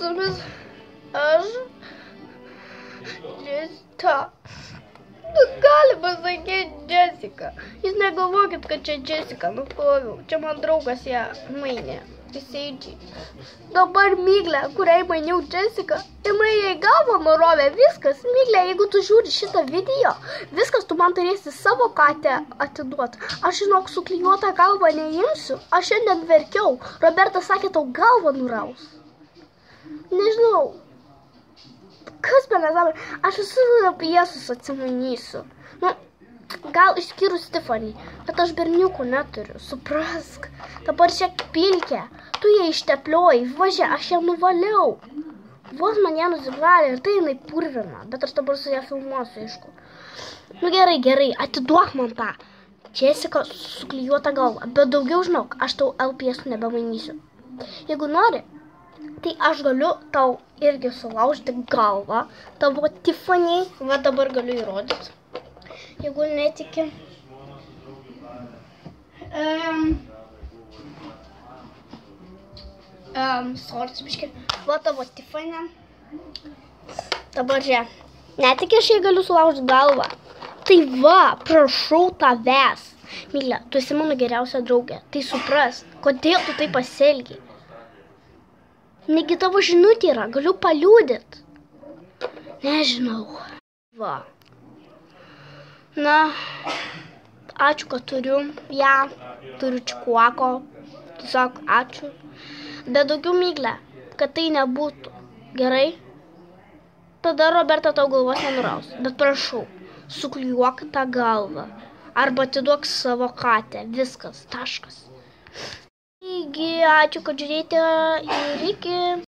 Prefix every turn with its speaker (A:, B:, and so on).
A: Tumis aš Džesika. Galima sakyti Džesika. Jūs negalvokit, kad čia Džesika, nukoviau. Čia man draugas ją mainė. Įseidžiai. Dabar Miglė, kuriai maniau Džesika, jai galvą nurovė. Viskas, Miglė, jeigu tu žiūri šitą video, viskas, tu man turėsi savo katę atiduoti. Aš žinok, suklijuotą galvą neimsiu. Aš šiandien verkiau. Robertas sakė, tau galvą nuraus. Nežinau. Kas be nesąmonė? Aš visų piesus atsimanysiu. Nu, gal išskyrus Tiffany, bet aš berniukų neturiu, suprask. Dabar čia pilkė, tu ją išteplioji, važia, aš ją nuvaliau. Vos man ją nusivalė ir tai jinai purvina, bet aš dabar su ją filmuosiu, aišku. Nu gerai, atiduok man tą Džesika suklijuotą galvą, bet daugiau žinok, aš tau LPS nebemainysiu. Jeigu nori, tai aš galiu tau irgi sulaužti galvą, tavo Tiffany, va dabar galiu įrodyti. Jeigu netiki. Sorcibiškai. Va tavo Tiffany. Dabar žiūrėk. Netiki, aš jai galiu sulaužti galvą. Tai va, prašau tavęs. Miglė, tu esi mano geriausia draugė. Tai supras, kodėl tu taip pasielgiai. Negi tavo žinutė yra, galiu paliūdit. Nežinau. Va. Na, ačiū, kad turiu ją, turiu čikuako, tiesiog ačiū. Bet daugiau Miglė, kad tai nebūtų gerai, tada Roberta tau galvos nenuraus. Bet prašau, suklijuok tą galvą, arba atiduok savo katę, viskas, taškas. Taigi, ačiū, kad žiūrėjote ir iki.